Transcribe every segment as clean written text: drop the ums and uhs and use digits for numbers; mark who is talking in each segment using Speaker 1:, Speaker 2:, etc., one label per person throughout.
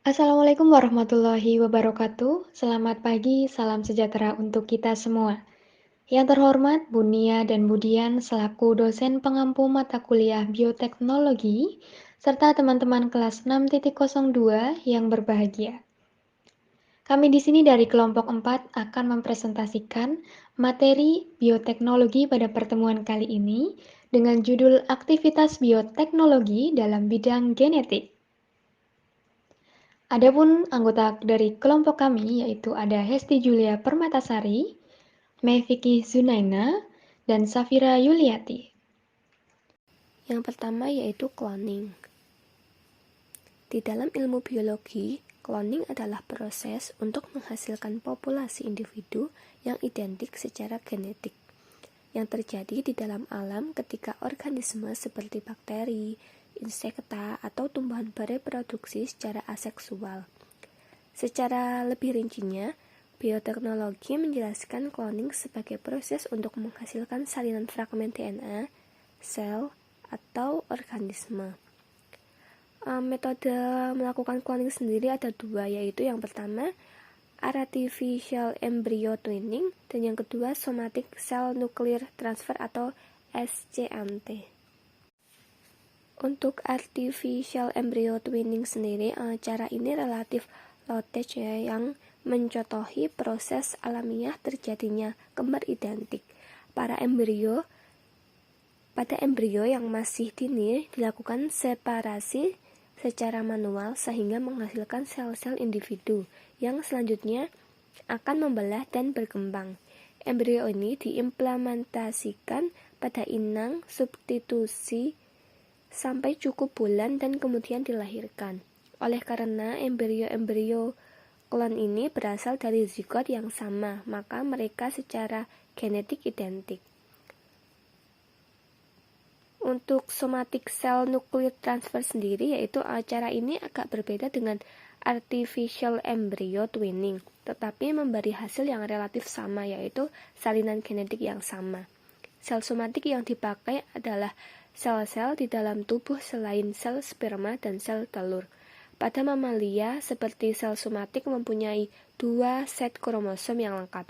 Speaker 1: Assalamualaikum warahmatullahi wabarakatuh. Selamat pagi, salam sejahtera untuk kita semua. Yang terhormat Bu Nia dan Bu Dian selaku dosen pengampu mata kuliah bioteknologi, serta teman-teman kelas 6.02 yang berbahagia. Kami di sini dari kelompok 4 akan mempresentasikan materi bioteknologi pada pertemuan kali ini dengan judul aktivitas bioteknologi dalam bidang genetik. Adapun anggota dari kelompok kami yaitu ada Hesti Julia Permatasari, Mei Vicky Zunaina, dan Safira Yuliati.
Speaker 2: Yang pertama yaitu cloning. Di dalam ilmu biologi, cloning adalah proses untuk menghasilkan populasi individu yang identik secara genetik yang terjadi di dalam alam ketika organisme seperti bakteri, insekta, atau tumbuhan bereproduksi secara aseksual. Secara lebih rincinya, bioteknologi menjelaskan cloning sebagai proses untuk menghasilkan salinan fragmen DNA, sel, atau organisme. Metode melakukan cloning sendiri ada dua, yaitu yang pertama artificial embryo twinning dan yang kedua somatic cell nuclear transfer atau SCNT. Untuk artificial embryo twinning sendiri, cara ini relatif low tech ya, yang mencontohi proses alamiah terjadinya kembar identik. Pada embrio yang masih dini dilakukan separasi secara manual sehingga menghasilkan sel-sel individu yang selanjutnya akan membelah dan berkembang. Embrio ini diimplementasikan pada inang substitusi sampai cukup bulan dan kemudian dilahirkan. Oleh karena embrio-embrio klon ini berasal dari zigot yang sama, maka mereka secara genetik identik. Untuk somatic cell nuclear transfer sendiri, yaitu cara ini agak berbeda dengan artificial embryo twinning, tetapi memberi hasil yang relatif sama, yaitu salinan genetik yang sama. Sel somatik yang dipakai adalah sel-sel di dalam tubuh selain sel sperma dan sel telur. Pada mamalia, seperti sel somatik mempunyai 2 set kromosom yang lengkap.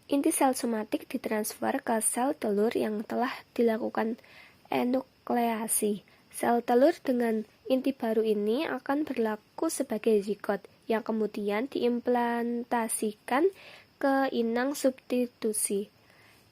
Speaker 2: Inti sel somatik ditransfer ke sel telur yang telah dilakukan enukleasi. Sel telur dengan inti baru ini akan berlaku sebagai zigot yang kemudian diimplantasikan ke inang substitusi.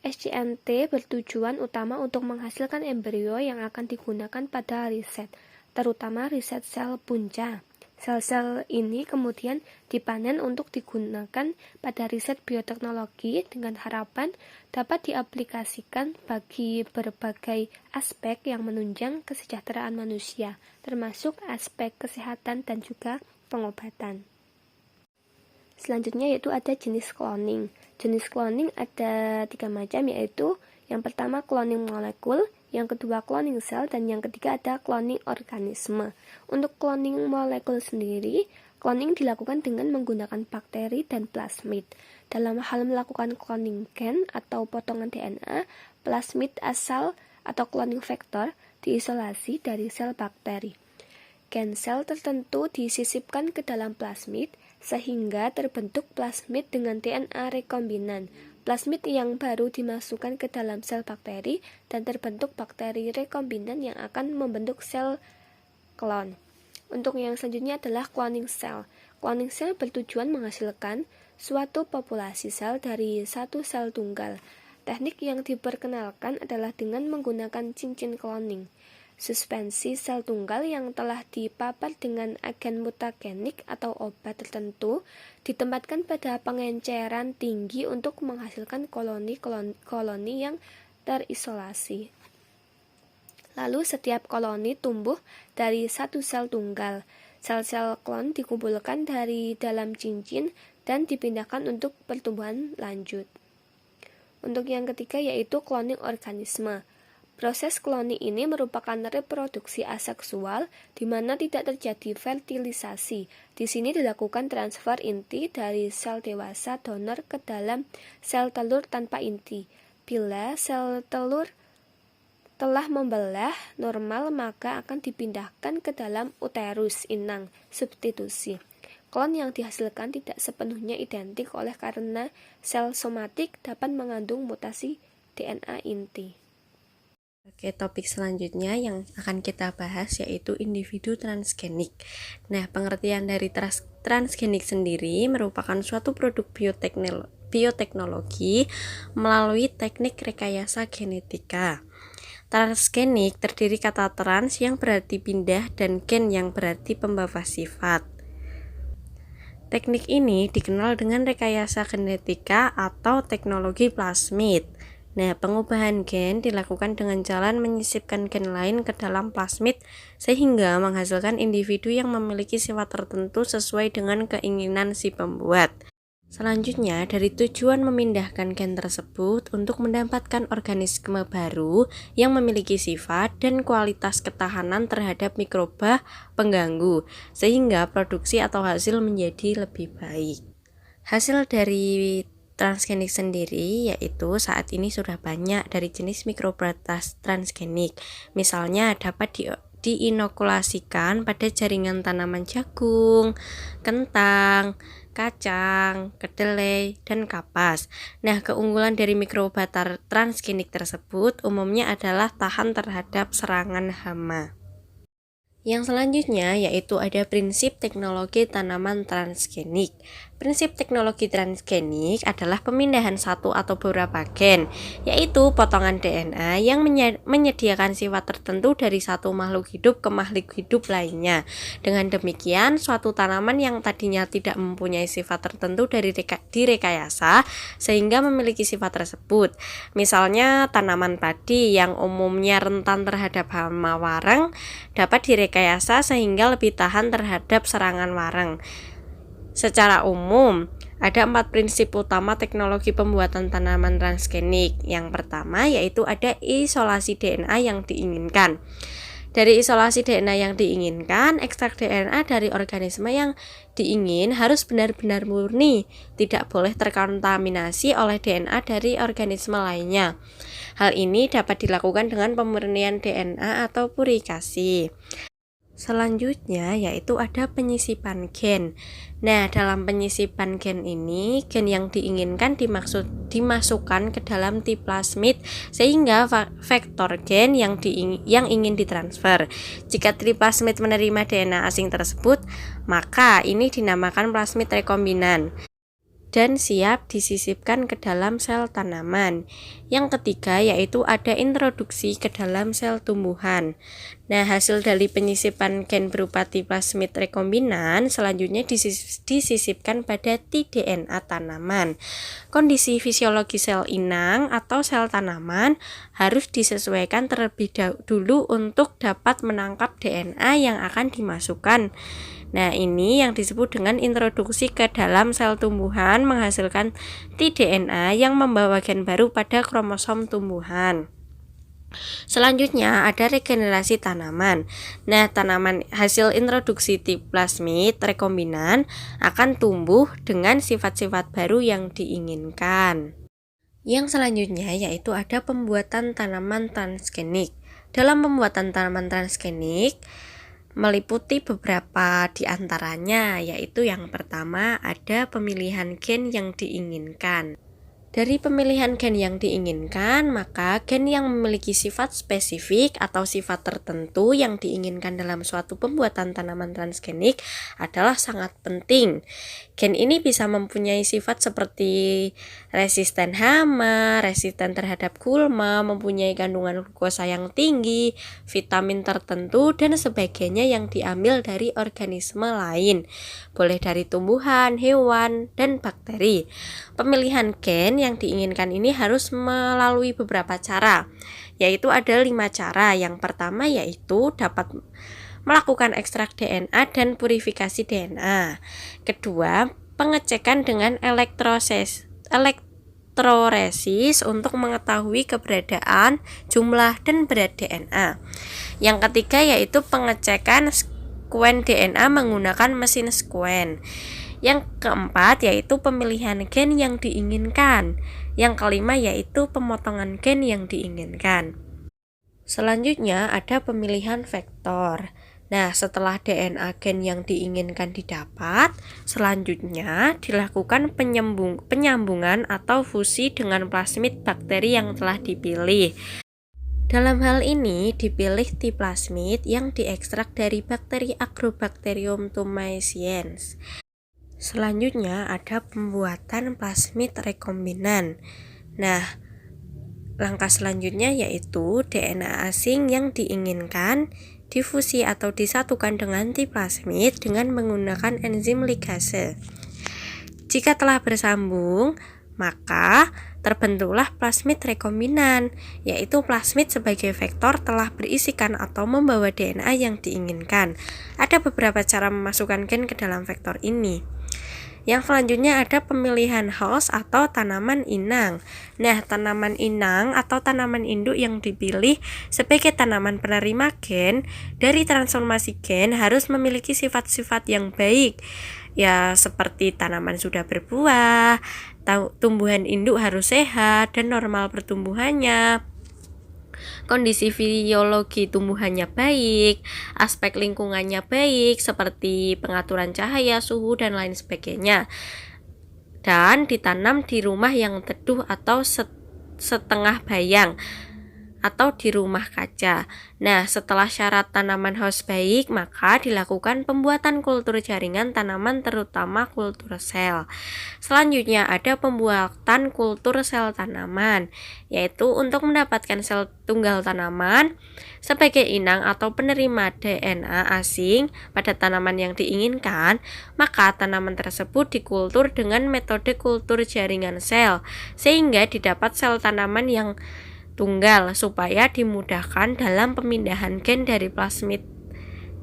Speaker 2: SCNT bertujuan utama untuk menghasilkan embrio yang akan digunakan pada riset, terutama riset sel punca. Sel-sel ini kemudian dipanen untuk digunakan pada riset bioteknologi dengan harapan dapat diaplikasikan bagi berbagai aspek yang menunjang kesejahteraan manusia, termasuk aspek kesehatan dan juga pengobatan. Selanjutnya yaitu ada jenis cloning. Jenis cloning ada 3 macam, yaitu yang pertama cloning molekul, yang kedua cloning sel, dan yang ketiga ada cloning organisme. Untuk cloning molekul sendiri, cloning dilakukan dengan menggunakan bakteri dan plasmid. Dalam hal melakukan cloning gen atau potongan DNA, plasmid asal atau cloning vektor diisolasi dari sel bakteri. Gen sel tertentu disisipkan ke dalam plasmid sehingga terbentuk plasmid dengan DNA rekombinan. Plasmid yang baru dimasukkan ke dalam sel bakteri dan terbentuk bakteri rekombinan yang akan membentuk sel klon. Untuk yang selanjutnya adalah cloning sel. Cloning sel bertujuan menghasilkan suatu populasi sel dari satu sel tunggal. Teknik yang diperkenalkan adalah dengan menggunakan cincin cloning. Suspensi sel tunggal yang telah dipapar dengan agen mutagenik atau obat tertentu ditempatkan pada pengenceran tinggi untuk menghasilkan koloni yang terisolasi. Lalu setiap koloni tumbuh dari satu sel tunggal. Sel-sel klon dikumpulkan dari dalam cincin dan dipindahkan untuk pertumbuhan lanjut. Untuk yang ketiga yaitu cloning organisme. Proses cloning ini merupakan reproduksi aseksual di mana tidak terjadi fertilisasi. Di sini dilakukan transfer inti dari sel dewasa donor ke dalam sel telur tanpa inti. Bila sel telur Setelah membelah normal, maka akan dipindahkan ke dalam uterus inang substitusi. Klon yang dihasilkan tidak sepenuhnya identik oleh karena sel somatik dapat mengandung mutasi DNA inti.
Speaker 3: Oke, topik selanjutnya yang akan kita bahas yaitu individu transgenik. Nah, pengertian dari transgenik sendiri merupakan suatu produk bioteknologi melalui teknik rekayasa genetika. Transgenik terdiri kata trans yang berarti pindah dan gen yang berarti pembawa sifat. Teknik ini dikenal dengan rekayasa genetika atau teknologi plasmid. Nah, pengubahan gen dilakukan dengan jalan menyisipkan gen lain ke dalam plasmid sehingga menghasilkan individu yang memiliki sifat tertentu sesuai dengan keinginan si pembuat. Selanjutnya, dari tujuan memindahkan gen tersebut untuk mendapatkan organisme baru yang memiliki sifat dan kualitas ketahanan terhadap mikroba pengganggu, sehingga produksi atau hasil menjadi lebih baik. Hasil dari transgenik sendiri yaitu saat ini sudah banyak dari jenis mikroba transgenik. Misalnya dapat diinokulasikan pada jaringan tanaman jagung, kentang, kacang, kedelai, dan kapas. Nah, keunggulan dari mikroba transgenik tersebut umumnya adalah tahan terhadap serangan hama. Yang selanjutnya yaitu ada prinsip teknologi tanaman transgenik. Prinsip teknologi transgenik adalah pemindahan satu atau beberapa gen, yaitu potongan DNA yang menyediakan sifat tertentu dari satu makhluk hidup ke makhluk hidup lainnya. Dengan demikian, suatu tanaman yang tadinya tidak mempunyai sifat tertentu direkayasa sehingga memiliki sifat tersebut. Misalnya tanaman padi yang umumnya rentan terhadap hama wareng dapat direkayasa sehingga lebih tahan terhadap serangan wareng. Secara umum, ada 4 prinsip utama teknologi pembuatan tanaman transgenik. Yang pertama yaitu ada isolasi DNA yang diinginkan. Dari isolasi DNA yang diinginkan, ekstrak DNA dari organisme yang diingin harus benar-benar murni, tidak boleh terkontaminasi oleh DNA dari organisme lainnya. Hal ini dapat dilakukan dengan pemurnian DNA atau purifikasi. Selanjutnya yaitu ada penyisipan gen. Nah, dalam penyisipan gen ini, gen yang diinginkan dimasukkan ke dalam T plasmid sehingga vektor gen yang ingin ditransfer. Jika T plasmid menerima DNA asing tersebut, maka ini dinamakan plasmid rekombinan dan siap disisipkan ke dalam sel tanaman. Yang ketiga yaitu ada introduksi ke dalam sel tumbuhan. Nah, hasil dari penyisipan gen berupa T plasmid rekombinan selanjutnya disisipkan pada tDNA tanaman. Kondisi fisiologi sel inang atau sel tanaman harus disesuaikan terlebih dulu untuk dapat menangkap DNA yang akan dimasukkan. Nah, ini yang disebut dengan introduksi ke dalam sel tumbuhan menghasilkan tDNA yang membawa gen baru pada kromosom tumbuhan. Selanjutnya ada regenerasi tanaman. Nah, tanaman hasil introduksi T plasmid rekombinan akan tumbuh dengan sifat-sifat baru yang diinginkan. Yang selanjutnya yaitu ada pembuatan tanaman transgenik. Dalam pembuatan tanaman transgenik meliputi beberapa di antaranya, yaitu yang pertama ada pemilihan gen yang diinginkan. Dari pemilihan gen yang diinginkan, maka gen yang memiliki sifat spesifik atau sifat tertentu yang diinginkan dalam suatu pembuatan tanaman transgenik adalah sangat penting. Gen ini bisa mempunyai sifat seperti resisten hama, resisten terhadap gulma, mempunyai kandungan glukosa yang tinggi, vitamin tertentu, dan sebagainya yang diambil dari organisme lain. Boleh dari tumbuhan, hewan, dan bakteri. Pemilihan gen yang diinginkan ini harus melalui beberapa cara, yaitu ada 5 cara. Yang pertama yaitu dapat melakukan ekstrak DNA dan purifikasi DNA. Kedua, pengecekan dengan elektroresis untuk mengetahui keberadaan, jumlah, dan berat DNA. Yang ketiga yaitu pengecekan sekuen DNA menggunakan mesin sekuen. Yang keempat yaitu pemilihan gen yang diinginkan. Yang kelima yaitu pemotongan gen yang diinginkan. Selanjutnya ada pemilihan vektor. Nah, setelah DNA gen yang diinginkan didapat, selanjutnya dilakukan penyambungan atau fusi dengan plasmid bakteri yang telah dipilih. Dalam hal ini dipilih T plasmid yang diekstrak dari bakteri Agrobacterium thumaeziens. Selanjutnya ada pembuatan plasmid rekombinan. Nah, langkah selanjutnya yaitu DNA asing yang diinginkan difusi atau disatukan dengan T plasmid dengan menggunakan enzim ligase. Jika telah bersambung, maka terbentuklah plasmid rekombinan, yaitu plasmid sebagai vektor telah berisikan atau membawa DNA yang diinginkan. Ada beberapa cara memasukkan gen ke dalam vektor ini. Yang selanjutnya ada pemilihan host atau tanaman inang. Nah, tanaman inang atau tanaman induk yang dipilih sebagai tanaman penerima gen dari transformasi gen harus memiliki sifat-sifat yang baik. Ya, seperti tanaman sudah berbuah, tumbuhan induk harus sehat dan normal pertumbuhannya. Kondisi fisiologi tumbuhannya baik, aspek lingkungannya baik seperti pengaturan cahaya, suhu, dan lain sebagainya. Dan ditanam di rumah yang teduh atau setengah bayang atau di rumah kaca. Nah, setelah syarat tanaman host baik, maka dilakukan pembuatan kultur jaringan tanaman terutama kultur sel. Selanjutnya ada pembuatan kultur sel tanaman, yaitu untuk mendapatkan sel tunggal tanaman sebagai inang atau penerima DNA asing pada tanaman yang diinginkan, maka tanaman tersebut dikultur dengan metode kultur jaringan sel, sehingga didapat sel tanaman yang tunggal supaya dimudahkan dalam pemindahan gen dari plasmid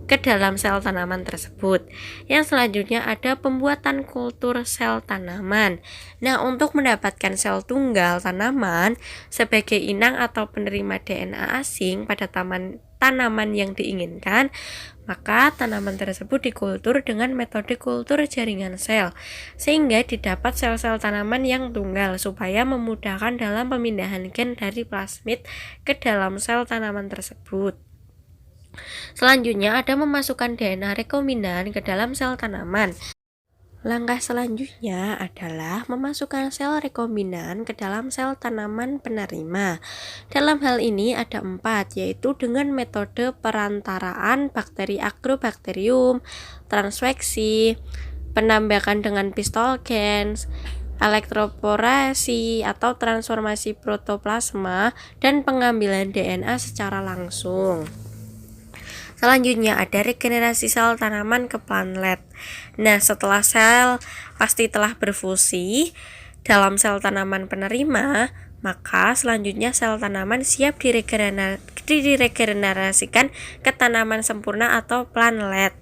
Speaker 3: ke dalam sel tanaman tersebut. Yang selanjutnya ada pembuatan kultur sel tanaman. Nah, untuk mendapatkan sel tunggal tanaman sebagai inang atau penerima DNA asing pada tanaman yang diinginkan, maka tanaman tersebut dikultur dengan metode kultur jaringan sel, sehingga didapat sel-sel tanaman yang tunggal supaya memudahkan dalam pemindahan gen dari plasmid ke dalam sel tanaman tersebut. Selanjutnya ada memasukkan DNA rekombinan ke dalam sel tanaman. Langkah selanjutnya adalah memasukkan sel rekombinan ke dalam sel tanaman penerima. Dalam hal ini ada 4, yaitu dengan metode perantaraan bakteri Agrobacterium, transveksi, penambakan dengan pistol gens, elektroporasi atau transformasi protoplasma, dan pengambilan DNA secara langsung. Selanjutnya ada regenerasi sel tanaman ke plantlet. Nah, setelah sel pasti telah berfusi dalam sel tanaman penerima, maka selanjutnya sel tanaman siap diregenerasikan ke tanaman sempurna atau plantlet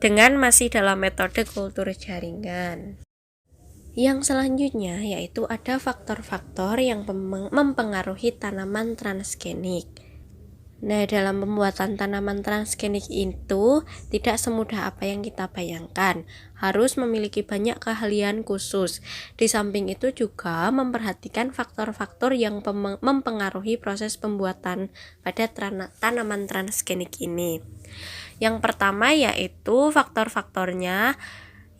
Speaker 3: dengan masih dalam metode kultur jaringan. Yang selanjutnya yaitu ada faktor-faktor yang mempengaruhi tanaman transgenik. Nah, dalam pembuatan tanaman transgenik itu tidak semudah apa yang kita bayangkan, harus memiliki banyak keahlian khusus. Di samping itu juga memperhatikan faktor-faktor yang mempengaruhi proses pembuatan pada tanaman transgenik ini. Yang pertama yaitu faktor-faktornya,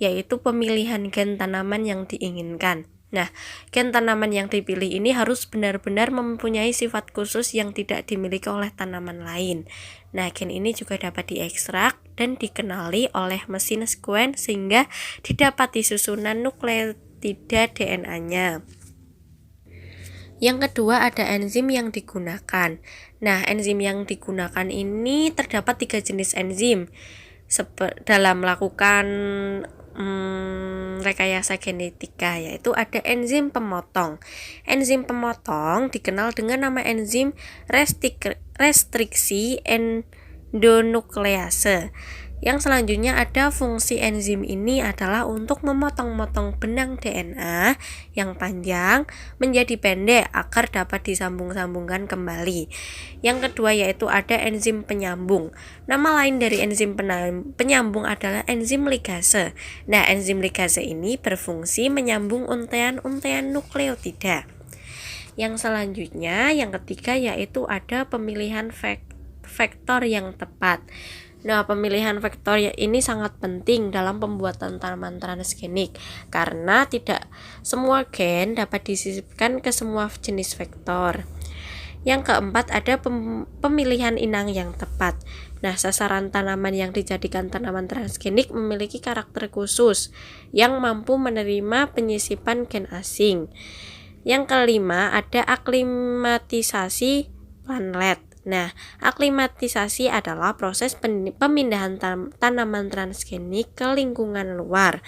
Speaker 3: yaitu pemilihan gen tanaman yang diinginkan. Nah, gen tanaman yang dipilih ini harus benar-benar mempunyai sifat khusus yang tidak dimiliki oleh tanaman lain. Nah, gen ini juga dapat diekstrak dan dikenali oleh mesin sequence sehingga didapati susunan nukleotida DNA-nya. Yang kedua ada enzim yang digunakan. Nah, enzim yang digunakan ini terdapat 3 jenis enzim dalam melakukan rekayasa genetika, yaitu ada enzim pemotong. Enzim pemotong dikenal dengan nama enzim restriksi endonuklease. Yang selanjutnya ada fungsi enzim ini adalah untuk memotong-motong benang DNA yang panjang menjadi pendek agar dapat disambung-sambungkan kembali. Yang kedua yaitu ada enzim penyambung. Nama lain dari enzim penyambung adalah enzim ligase. Nah, enzim ligase ini berfungsi menyambung untaian-untaian nukleotida. Yang selanjutnya, yang ketiga yaitu ada pemilihan vektor yang tepat. Nah, pemilihan vektor ini sangat penting dalam pembuatan tanaman transgenik karena tidak semua gen dapat disisipkan ke semua jenis vektor. Yang keempat, ada pemilihan inang yang tepat. Nah, sasaran tanaman yang dijadikan tanaman transgenik memiliki karakter khusus yang mampu menerima penyisipan gen asing. Yang kelima, ada aklimatisasi planlet. Nah, aklimatisasi adalah proses pemindahan tanaman transgenik ke lingkungan luar.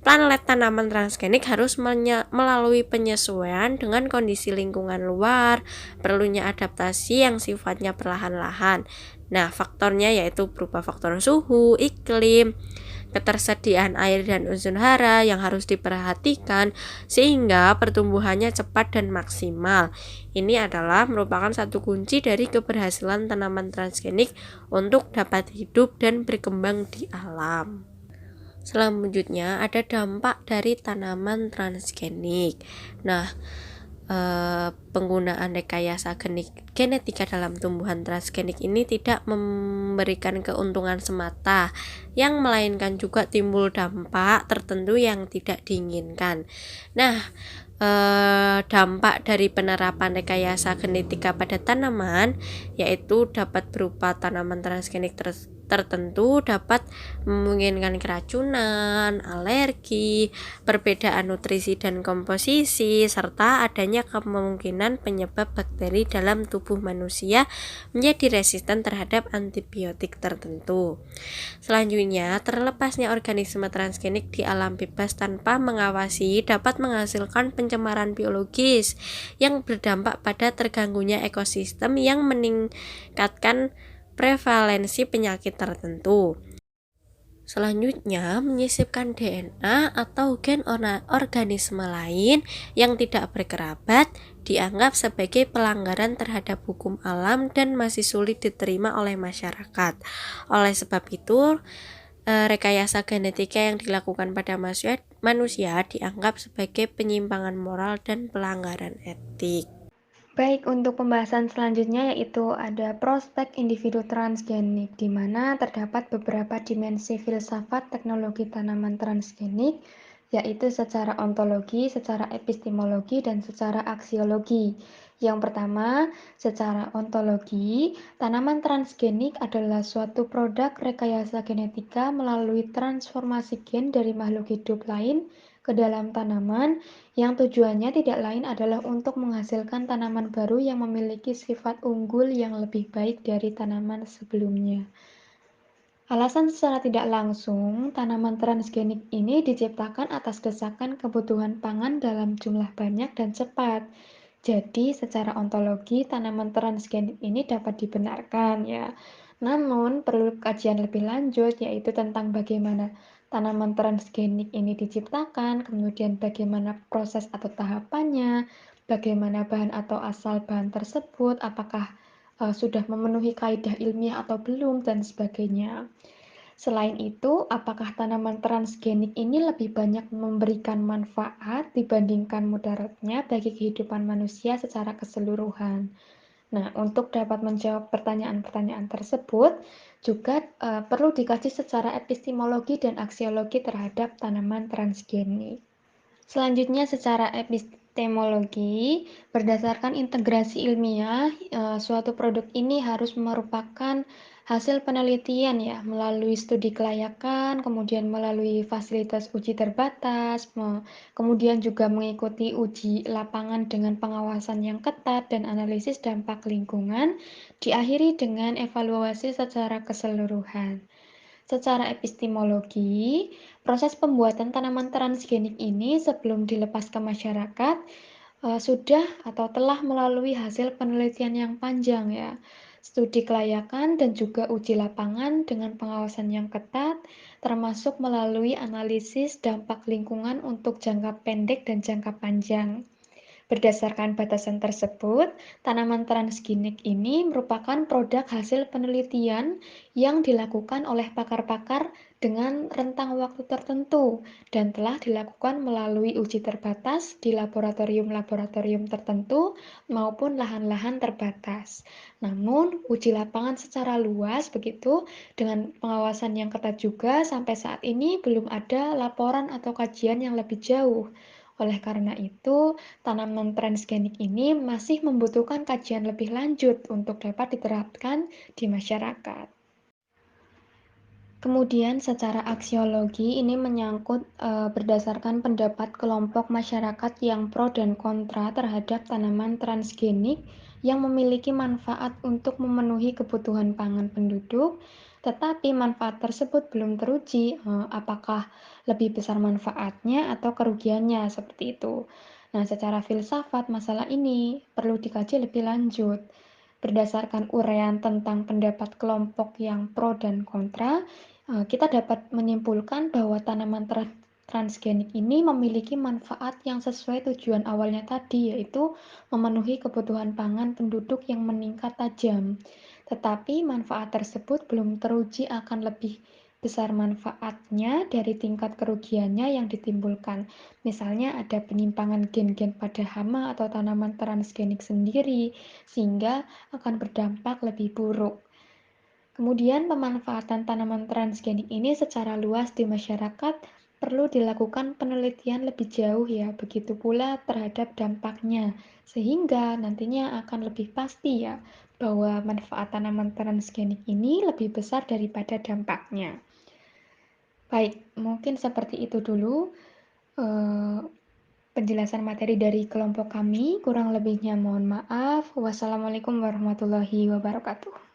Speaker 3: Planlet tanaman transgenik harus melalui penyesuaian dengan kondisi lingkungan luar, perlunya adaptasi yang sifatnya perlahan-lahan. Nah, faktornya yaitu berupa faktor suhu, iklim, ketersediaan air dan ozon hara yang harus diperhatikan sehingga pertumbuhannya cepat dan maksimal. Ini adalah merupakan satu kunci dari keberhasilan tanaman transgenik untuk dapat hidup dan berkembang di alam. Selanjutnya ada dampak dari tanaman transgenik. Nah, penggunaan rekayasa genetika dalam tumbuhan transgenik ini tidak memberikan keuntungan semata, yang melainkan juga timbul dampak tertentu yang tidak diinginkan. Nah, dampak dari penerapan rekayasa genetika pada tanaman yaitu dapat berupa tanaman transgenik tertentu dapat memungkinkan keracunan, alergi, perbedaan nutrisi dan komposisi, serta adanya kemungkinan penyebab bakteri dalam tubuh manusia menjadi resisten terhadap antibiotik tertentu. Selanjutnya, terlepasnya organisme transgenik di alam bebas tanpa mengawasi dapat menghasilkan pencemaran biologis yang berdampak pada terganggunya ekosistem yang meningkatkan prevalensi penyakit tertentu. Selanjutnya, menyisipkan DNA atau gen organisme lain yang tidak berkerabat dianggap sebagai pelanggaran terhadap hukum alam dan masih sulit diterima oleh masyarakat. Oleh sebab itu, rekayasa genetika yang dilakukan pada manusia dianggap sebagai penyimpangan moral dan pelanggaran etik.
Speaker 1: Baik, untuk pembahasan selanjutnya yaitu ada prospek individu transgenik, di mana terdapat beberapa dimensi filsafat teknologi tanaman transgenik, yaitu secara ontologi, secara epistemologi, dan secara aksiologi. Yang pertama, secara ontologi, tanaman transgenik adalah suatu produk rekayasa genetika melalui transformasi gen dari makhluk hidup lain ke dalam tanaman yang tujuannya tidak lain adalah untuk menghasilkan tanaman baru yang memiliki sifat unggul yang lebih baik dari tanaman sebelumnya. Alasan secara tidak langsung, tanaman transgenik ini diciptakan atas desakan kebutuhan pangan dalam jumlah banyak dan cepat. Jadi, secara ontologi, tanaman transgenik ini dapat dibenarkan ya. Namun, perlu kajian lebih lanjut, yaitu tentang bagaimana tanaman transgenik ini diciptakan, kemudian bagaimana proses atau tahapannya, bagaimana bahan atau asal bahan tersebut, apakah sudah memenuhi kaidah ilmiah atau belum, dan sebagainya. Selain itu, apakah tanaman transgenik ini lebih banyak memberikan manfaat dibandingkan mudaratnya bagi kehidupan manusia secara keseluruhan? Nah, untuk dapat menjawab pertanyaan-pertanyaan tersebut, juga perlu dikaji secara epistemologi dan aksiologi terhadap tanaman transgenik. Selanjutnya, secara epistemologi, berdasarkan integrasi ilmiah, suatu produk ini harus merupakan hasil penelitian ya, melalui studi kelayakan, kemudian melalui fasilitas uji terbatas, kemudian juga mengikuti uji lapangan dengan pengawasan yang ketat dan analisis dampak lingkungan, diakhiri dengan evaluasi secara keseluruhan. Secara epistemologi, proses pembuatan tanaman transgenik ini sebelum dilepas ke masyarakat sudah atau telah melalui hasil penelitian yang panjang ya, studi kelayakan dan juga uji lapangan dengan pengawasan yang ketat, termasuk melalui analisis dampak lingkungan untuk jangka pendek dan jangka panjang. Berdasarkan batasan tersebut, tanaman transgenik ini merupakan produk hasil penelitian yang dilakukan oleh pakar-pakar dengan rentang waktu tertentu dan telah dilakukan melalui uji terbatas di laboratorium-laboratorium tertentu maupun lahan-lahan terbatas. Namun, uji lapangan secara luas begitu dengan pengawasan yang ketat juga sampai saat ini belum ada laporan atau kajian yang lebih jauh. Oleh karena itu, tanaman transgenik ini masih membutuhkan kajian lebih lanjut untuk dapat diterapkan di masyarakat. Kemudian secara aksiologi ini menyangkut berdasarkan pendapat kelompok masyarakat yang pro dan kontra terhadap tanaman transgenik yang memiliki manfaat untuk memenuhi kebutuhan pangan penduduk, tetapi manfaat tersebut belum teruji apakah lebih besar manfaatnya atau kerugiannya seperti itu. Nah, secara filsafat masalah ini perlu dikaji lebih lanjut. Berdasarkan uraian tentang pendapat kelompok yang pro dan kontra, kita dapat menyimpulkan bahwa tanaman transgenik ini memiliki manfaat yang sesuai tujuan awalnya tadi, yaitu memenuhi kebutuhan pangan penduduk yang meningkat tajam. Tetapi manfaat tersebut belum teruji akan lebih besar manfaatnya dari tingkat kerugiannya yang ditimbulkan. Misalnya ada penyimpangan gen-gen pada hama atau tanaman transgenik sendiri, sehingga akan berdampak lebih buruk. Kemudian pemanfaatan tanaman transgenik ini secara luas di masyarakat perlu dilakukan penelitian lebih jauh ya, begitu pula terhadap dampaknya, sehingga nantinya akan lebih pasti ya bahwa manfaat tanaman transgenik ini lebih besar daripada dampaknya. Baik, mungkin seperti itu dulu eh, penjelasan materi dari kelompok kami. Kurang lebihnya mohon maaf. Wassalamualaikum warahmatullahi wabarakatuh.